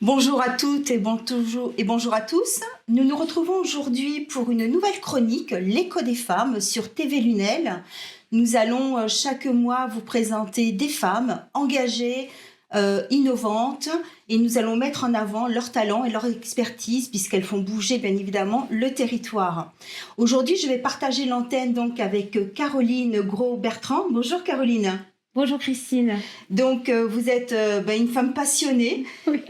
Bonjour à toutes et bonjour à tous. Nous nous retrouvons aujourd'hui pour une nouvelle chronique, l'écho des femmes sur TV Lunel. Nous allons chaque mois vous présenter des femmes engagées, innovantes, et nous allons mettre en avant leur talent et leur expertise puisqu'elles font bouger bien évidemment le territoire. Aujourd'hui, je vais partager l'antenne donc avec Caroline Gros-Bertrand. Bonjour Caroline. Bonjour Christine. Donc vous êtes une femme passionnée, Oui.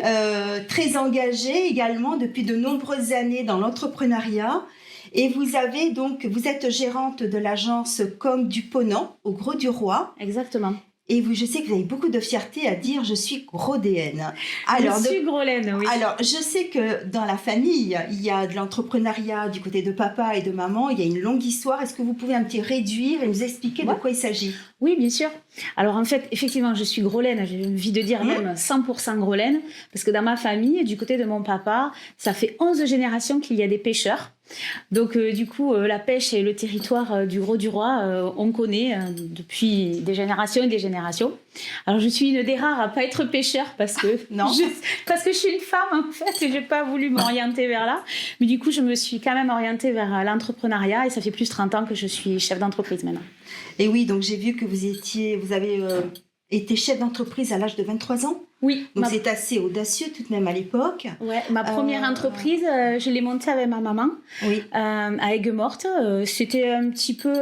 très engagée également depuis de nombreuses années dans l'entrepreneuriat. Et vous êtes gérante de l'agence Com du Ponant au Grau-du-Roi. Exactement. Et je sais que vous avez beaucoup de fierté à dire je suis grodéenne. Je suis grolaine, oui. Alors, je sais que dans la famille, il y a de l'entrepreneuriat du côté de papa et de maman. Il y a une longue histoire. Est-ce que vous pouvez un petit réduire et nous expliquer de quoi il s'agit ? Oui, bien sûr. Alors en fait, effectivement, je suis grolaine. J'ai envie de dire même 100% grolaine. Parce que dans ma famille, du côté de mon papa, ça fait 11 générations qu'il y a des pêcheurs. Donc du coup, la pêche et le territoire du Grau-du-Roi, on connaît depuis des générations et des générations. Alors je suis une des rares à pas être pêcheur parce que parce que je suis une femme en fait et j'ai pas voulu m'orienter vers là. Mais du coup, je me suis quand même orientée vers l'entrepreneuriat et ça fait plus de 30 ans que je suis chef d'entreprise maintenant. Et oui, donc j'ai vu que vous avez été chef d'entreprise à l'âge de 23 ans. Oui. Donc c'est assez audacieux tout de même à l'époque. Ouais, ma première entreprise, je l'ai montée avec ma maman, à Aigues-Mortes. C'était un petit peu,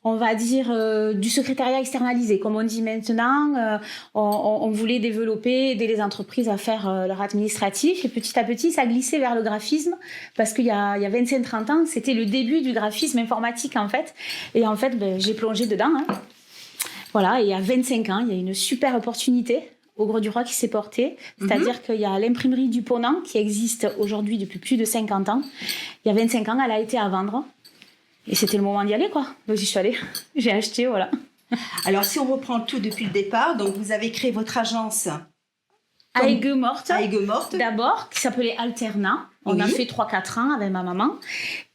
on va dire, du secrétariat externalisé, comme on dit maintenant. On voulait développer, aider les entreprises à faire leur administratif. Et petit à petit, ça glissait vers le graphisme, parce qu'il y a 25-30 ans, c'était le début du graphisme informatique, en fait. Et en fait, j'ai plongé dedans. Voilà, et à 25 ans, il y a une super opportunité au Grau-du-Roi qui s'est portée. C'est-à-dire qu'il y a l'imprimerie du Ponant qui existe aujourd'hui depuis plus de 50 ans. Il y a 25 ans, elle a été à vendre. Et c'était le moment d'y aller, quoi. Donc j'y suis allée. J'ai acheté, voilà. Alors si on reprend tout depuis le départ, donc vous avez créé votre agence à Aigues-Mortes. À Aigues-Mortes. D'abord, qui s'appelait Alterna. On a fait 3-4 ans avec ma maman.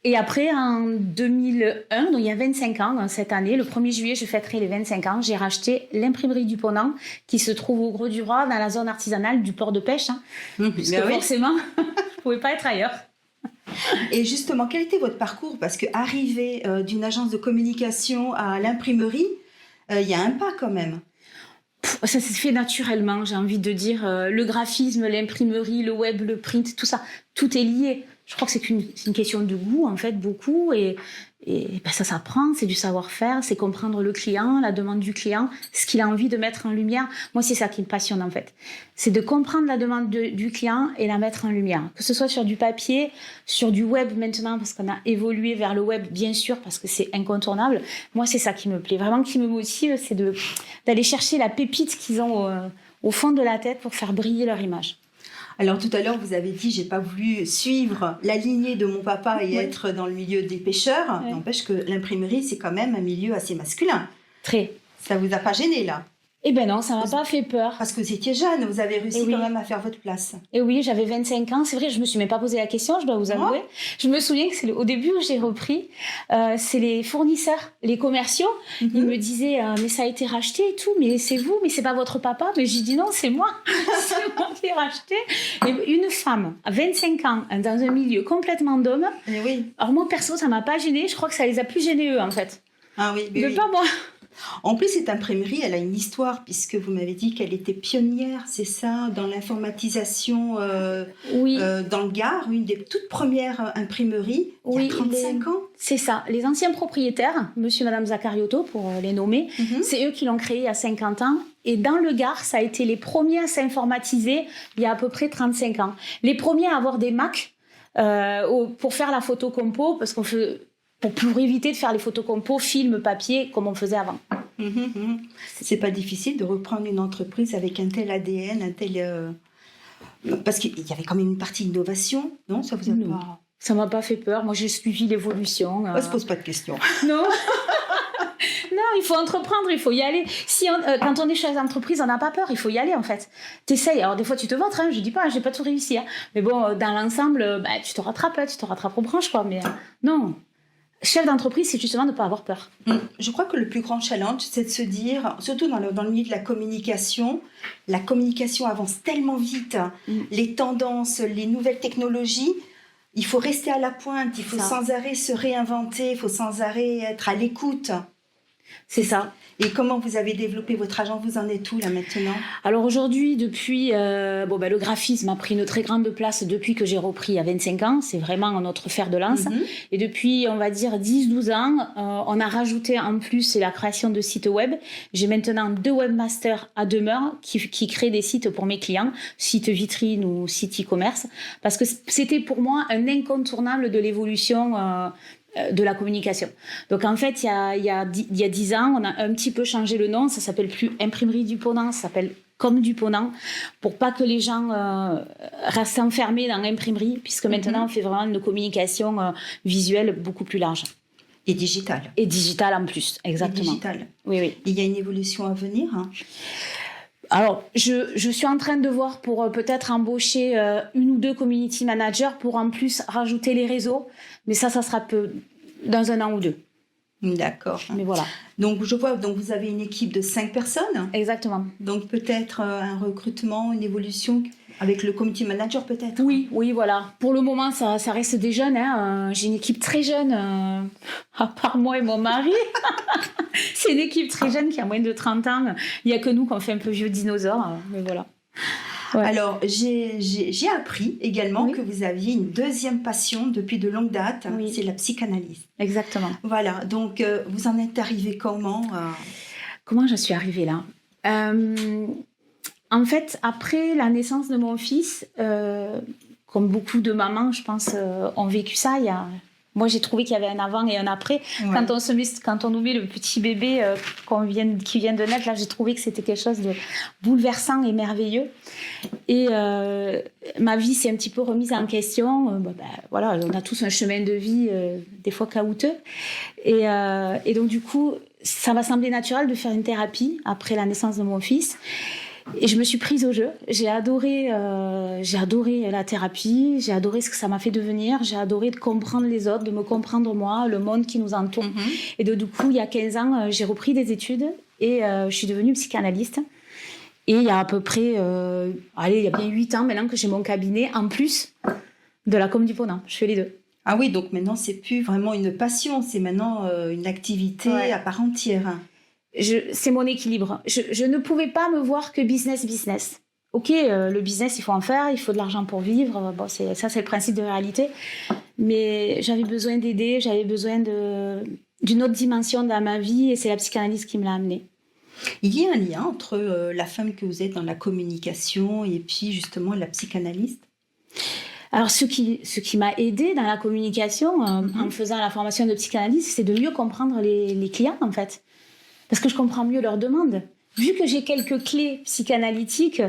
Et après, en 2001, donc il y a 25 ans, cette année, le 1er juillet, je fêterai les 25 ans, j'ai racheté l'imprimerie du Ponant, qui se trouve au Grau-du-Roi, dans la zone artisanale du port de pêche. Puisque forcément, je ne pouvais pas être ailleurs. Et justement, quel était votre parcours ? Parce qu'arriver d'une agence de communication à l'imprimerie, il y a un pas quand même. Ça s'est fait naturellement, j'ai envie de dire. Le graphisme, l'imprimerie, le web, le print, tout ça, tout est lié. Je crois que c'est une question de goût, en fait, beaucoup. Et ça s'apprend, c'est du savoir-faire, c'est comprendre le client, la demande du client, ce qu'il a envie de mettre en lumière. Moi, c'est ça qui me passionne, en fait. C'est de comprendre la demande du client et la mettre en lumière. Que ce soit sur du papier, sur du web maintenant, parce qu'on a évolué vers le web, bien sûr, parce que c'est incontournable. Moi, c'est ça qui me plaît. Vraiment, qui me motive, c'est d'aller chercher la pépite qu'ils ont au fond de la tête pour faire briller leur image. Alors tout à l'heure, vous avez dit, j'ai pas voulu suivre la lignée de mon papa et être dans le milieu des pêcheurs. N'empêche que l'imprimerie, c'est quand même un milieu assez masculin. Très. Ça vous a pas gêné là ? Eh ben non, ça m'a pas fait peur. Parce que vous étiez jeune, vous avez réussi quand même à faire votre place. Et oui, j'avais 25 ans. C'est vrai, je me suis même pas posé la question, je dois vous avouer. Je me souviens que c'est au début où j'ai repris. C'est les fournisseurs, les commerciaux. Ils me disaient, mais ça a été racheté et tout, mais c'est vous, mais c'est pas votre papa. Mais j'ai dit non, c'est moi. C'est moi qui ai racheté. Et une femme à 25 ans, dans un milieu complètement d'hommes. Et oui. Alors moi, perso, ça m'a pas gênée. Je crois que ça les a plus gênés eux, en fait. Ah oui, mais pas moi. En plus, cette imprimerie, elle a une histoire, puisque vous m'avez dit qu'elle était pionnière, c'est ça, dans l'informatisation dans le Gard, une des toutes premières imprimeries, il y a 35 ans. C'est ça. Les anciens propriétaires, monsieur et madame Zacariotto, pour les nommer, c'est eux qui l'ont créée il y a 50 ans. Et dans le Gard, ça a été les premiers à s'informatiser il y a à peu près 35 ans. Les premiers à avoir des Mac pour faire la photocompo, parce qu'on fait... Pour éviter de faire les photocompos, film, papier, comme on faisait avant. C'est pas difficile de reprendre une entreprise avec un tel ADN, un tel... Parce qu'il y avait quand même une partie innovation, non ? Ça vous a pas... Ça m'a pas fait peur. Moi, j'ai suivi l'évolution. On se pose pas de questions. Non. Non, il faut entreprendre, il faut y aller. Quand on est chef d'entreprise, on n'a pas peur, il faut y aller en fait. T'essayes. Alors des fois, tu te vautres, je dis pas, j'ai pas tout réussi. Mais bon, dans l'ensemble, tu te rattrapes aux branches, quoi. Mais non. chef d'entreprise, c'est justement de ne pas avoir peur. Je crois que le plus grand challenge, c'est de se dire, surtout dans le milieu de la communication avance tellement vite, les tendances, les nouvelles technologies, il faut rester à la pointe, il faut sans arrêt se réinventer, il faut sans arrêt être à l'écoute. C'est ça. Et comment vous avez développé votre agence? Vous en êtes où là maintenant? Alors aujourd'hui, depuis, le graphisme a pris une très grande place depuis que j'ai repris il y a 25 ans. C'est vraiment notre fer de lance. Et depuis, on va dire 10-12 ans, on a rajouté en plus la création de sites web. J'ai maintenant 2 webmasters à demeure qui créent des sites pour mes clients, sites vitrines ou sites e-commerce, parce que c'était pour moi un incontournable de l'évolution de la communication. Donc en fait, il y a 10 ans, on a un petit peu changé le nom. Ça s'appelle plus Imprimerie du Ponant, ça s'appelle Comme du Ponant, pour pas que les gens restent enfermés dans l'imprimerie, puisque maintenant on fait vraiment une communication visuelle beaucoup plus large. Et digitale. Et digitale en plus, exactement. Et digitale. Oui. Il y a une évolution à venir, Alors, je suis en train de voir pour peut-être embaucher 1 ou 2 community managers pour en plus rajouter les réseaux. Mais ça sera dans 1 an ou 2. D'accord. Mais voilà. Donc, je vois, donc vous avez une équipe de 5 personnes. Exactement. Donc, peut-être un recrutement, une évolution avec le community manager, peut-être. Oui, voilà. Pour le moment, ça reste des jeunes. J'ai une équipe très jeune, à part moi et mon mari. C'est une équipe très jeune qui a moins de 30 ans. Il n'y a que nous qu'on fait un peu vieux dinosaures. Mais voilà. Ouais. Alors, j'ai appris également que vous aviez une deuxième passion depuis de longue date, c'est la psychanalyse. Exactement. Voilà, donc vous en êtes arrivée comment Comment je suis arrivée là En fait, après la naissance de mon fils, comme beaucoup de mamans, je pense, ont vécu ça, moi, j'ai trouvé qu'il y avait un avant et un après. Ouais. Quand on nous met le petit bébé qui vient de naître, là, j'ai trouvé que c'était quelque chose de bouleversant et merveilleux. Et ma vie s'est un petit peu remise en question. Voilà, on a tous un chemin de vie des fois caouteux. Et donc, du coup, ça m'a semblé naturel de faire une thérapie après la naissance de mon fils. Et je me suis prise au jeu. J'ai adoré la thérapie. J'ai adoré ce que ça m'a fait devenir. J'ai adoré de comprendre les autres, de me comprendre moi, le monde qui nous entoure. Et du coup, il y a 15 ans, j'ai repris des études et je suis devenue psychanalyste. Et il y a à peu près, il y a bien 8 ans maintenant que j'ai mon cabinet en plus de la Com du Ponant. Je fais les 2. Ah oui, donc maintenant, c'est plus vraiment une passion, c'est maintenant une activité à part entière. C'est mon équilibre. Je ne pouvais pas me voir que business. Ok, le business, il faut en faire, il faut de l'argent pour vivre. Bon, c'est le principe de réalité. Mais j'avais besoin d'aider, j'avais besoin d'une autre dimension dans ma vie et c'est la psychanalyse qui me l'a amenée. Il y a un lien entre la femme que vous êtes dans la communication et puis justement la psychanalyste? Alors, ce qui m'a aidée dans la communication en faisant la formation de psychanalyste, c'est de mieux comprendre les clients, en fait. Parce que je comprends mieux leurs demandes. Vu que j'ai quelques clés psychanalytiques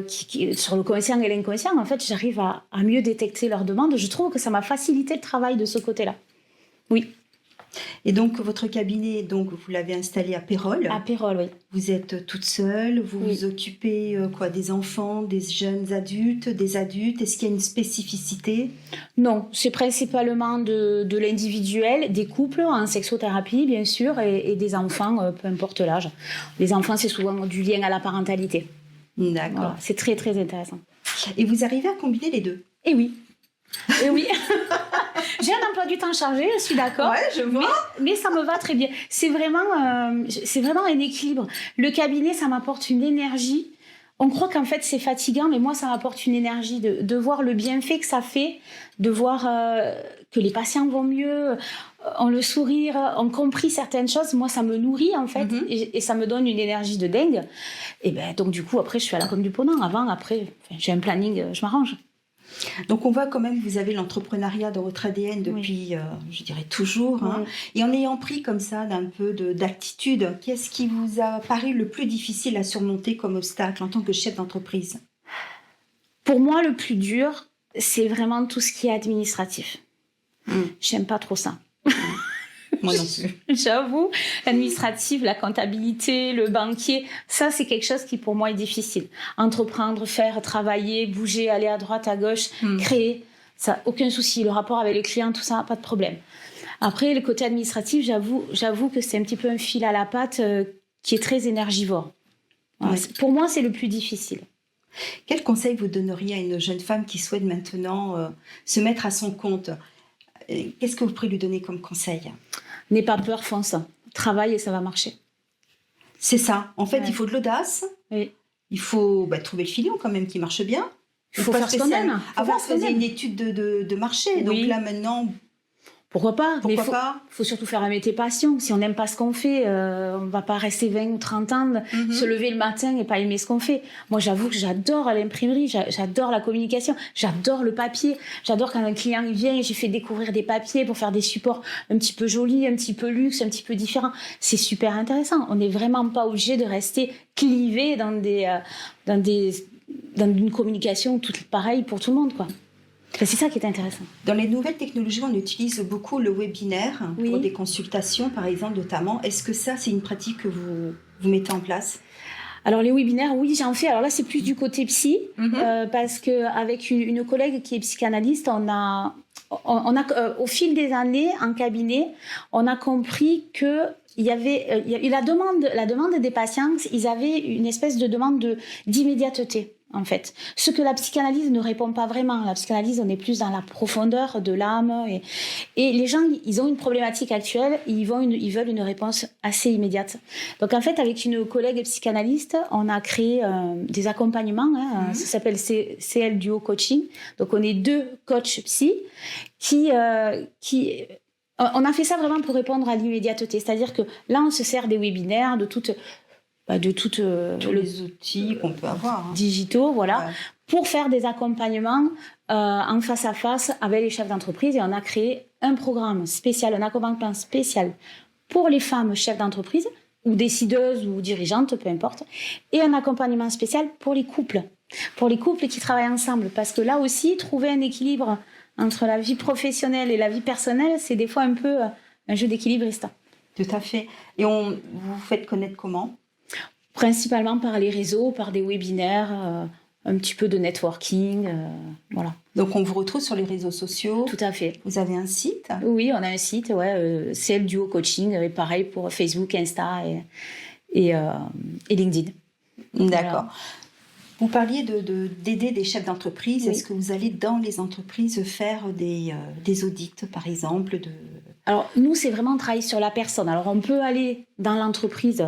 qui, sur le conscient et l'inconscient, en fait, j'arrive à mieux détecter leurs demandes. Je trouve que ça m'a facilité le travail de ce côté-là. Oui. Et donc, votre cabinet, vous l'avez installé à Pérols. À Pérols, oui. Vous êtes toute seule, vous vous occupez des enfants, des jeunes adultes, des adultes. Est-ce qu'il y a une spécificité? Non, c'est principalement de l'individuel, des couples en sexothérapie, bien sûr, et des enfants, peu importe l'âge. Les enfants, c'est souvent du lien à la parentalité. D'accord. Voilà, c'est très, très intéressant. Et vous arrivez à combiner les deux? Eh oui. J'ai un emploi du temps chargé, je suis d'accord. Ouais, je vois. Mais ça me va très bien. C'est vraiment un équilibre. Le cabinet, ça m'apporte une énergie. On croit qu'en fait, c'est fatigant, mais moi, ça m'apporte une énergie de voir le bienfait que ça fait, de voir que les patients vont mieux, ont le sourire, ont compris certaines choses. Moi, ça me nourrit, en fait, et ça me donne une énergie de dingue. Et donc, du coup, après, je suis à la Com du Ponant. Avant, après, j'ai un planning, je m'arrange. Donc, on voit quand même que vous avez l'entrepreneuriat dans votre ADN depuis, je dirais, toujours. Hein. Et en ayant pris comme ça d'un peu d'altitude, qu'est-ce qui vous a paru le plus difficile à surmonter comme obstacle en tant que chef d'entreprise? Pour moi, le plus dur, c'est vraiment tout ce qui est administratif. J'aime pas trop ça. Moi non plus. J'avoue, l'administratif, la comptabilité, le banquier, ça c'est quelque chose qui pour moi est difficile. Entreprendre, faire, travailler, bouger, aller à droite, à gauche, créer, ça aucun souci. Le rapport avec le client, tout ça, pas de problème. Après, le côté administratif, j'avoue que c'est un petit peu un fil à la patte qui est très énergivore. Voilà. Oui. Pour moi, c'est le plus difficile. Quel conseil vous donneriez à une jeune femme qui souhaite maintenant se mettre à son compte? Qu'est-ce que vous pourriez lui donner comme conseil? N'aie pas peur, fonce. Travaille et ça va marcher. C'est ça. En fait, Ouais. il faut de l'audace. Oui. Il faut trouver le filon quand même qui marche bien. Il faut faire ce qu'on aime. Avant, on faisait une étude de marché. Oui. Donc là, maintenant, Pourquoi pas? Mais pourquoi pas? faut surtout faire un métier passion. Si on n'aime pas ce qu'on fait, on va pas rester 20 ou 30 ans, se lever le matin et pas aimer ce qu'on fait. Moi, j'avoue que j'adore l'imprimerie, j'adore la communication, j'adore le papier. J'adore quand un client il vient et j'ai fait découvrir des papiers pour faire des supports un petit peu jolis, un petit peu luxe, un petit peu différents. C'est super intéressant. On n'est vraiment pas obligé de rester clivé dans une communication toute pareille pour tout le monde, quoi. C'est ça qui est intéressant. Dans les nouvelles technologies, on utilise beaucoup le webinaire Oui. pour des consultations, par exemple, notamment. Est-ce que ça, c'est une pratique que vous mettez en place? Alors les webinaires, oui, j'en fais. Alors là, c'est plus du côté psy, parce que avec une collègue qui est psychanalyste, on a au fil des années en cabinet, on a compris que il y avait la demande des patients, ils avaient une espèce de demande d'immédiateté. En fait, ce que la psychanalyse ne répond pas vraiment. La psychanalyse, on est plus dans la profondeur de l'âme. Et les gens, ils ont une problématique actuelle, ils veulent une réponse assez immédiate. Donc, en fait, avec une collègue psychanalyste, on a créé des accompagnements. Ça s'appelle CL Duo Coaching. Donc, on est 2 coachs psy qui on a fait ça vraiment pour répondre à l'immédiateté. C'est-à-dire que là, on se sert des webinaires, de tous les outils qu'on peut avoir. Digitaux, voilà, Ouais. pour faire des accompagnements en face à face avec les chefs d'entreprise. Et on a créé un programme spécial, un accompagnement spécial pour les femmes chefs d'entreprise, ou décideuses, ou dirigeantes, peu importe, et un accompagnement spécial pour les couples qui travaillent ensemble. Parce que là aussi, trouver un équilibre entre la vie professionnelle et la vie personnelle, c'est des fois un peu un jeu d'équilibriste. Tout à fait. Et vous faites connaître comment? Principalement par les réseaux, par des webinaires, un petit peu de networking, voilà. Donc, on vous retrouve sur les réseaux sociaux. Tout à fait. Vous avez un site? Oui, on a un site, CL Duo Coaching, et pareil pour Facebook, Insta et LinkedIn. D'accord. Voilà. Vous parliez d'aider des chefs d'entreprise. Oui. Est-ce que vous allez dans les entreprises faire des audits, par exemple Alors, nous, c'est vraiment travailler sur la personne. Alors, on peut aller dans l'entreprise,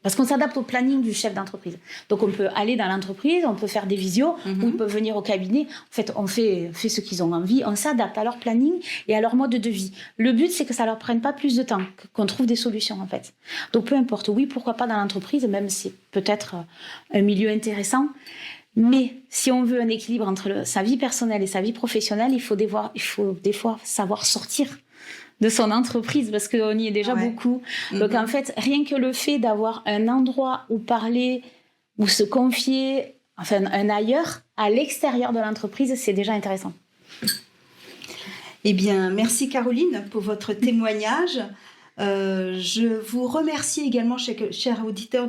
parce qu'on s'adapte au planning du chef d'entreprise. Donc, on peut aller dans l'entreprise, on peut faire des visios, ou ils peuvent venir au cabinet. En fait, on fait ce qu'ils ont envie, on s'adapte à leur planning et à leur mode de vie. Le but, c'est que ça leur prenne pas plus de temps, qu'on trouve des solutions, en fait. Donc, peu importe, oui, pourquoi pas dans l'entreprise, même si c'est peut-être un milieu intéressant. Mais si on veut un équilibre entre sa vie personnelle et sa vie professionnelle, il faut des fois savoir sortir de son entreprise, parce qu'on y est déjà beaucoup. Donc, en fait, rien que le fait d'avoir un endroit où parler, où se confier, enfin, un ailleurs, à l'extérieur de l'entreprise, c'est déjà intéressant. Eh bien, merci Caroline pour votre témoignage. Je vous remercie également, chers auditeurs,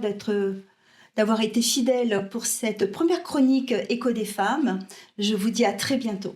d'avoir été fidèles pour cette première chronique Écho des femmes. Je vous dis à très bientôt.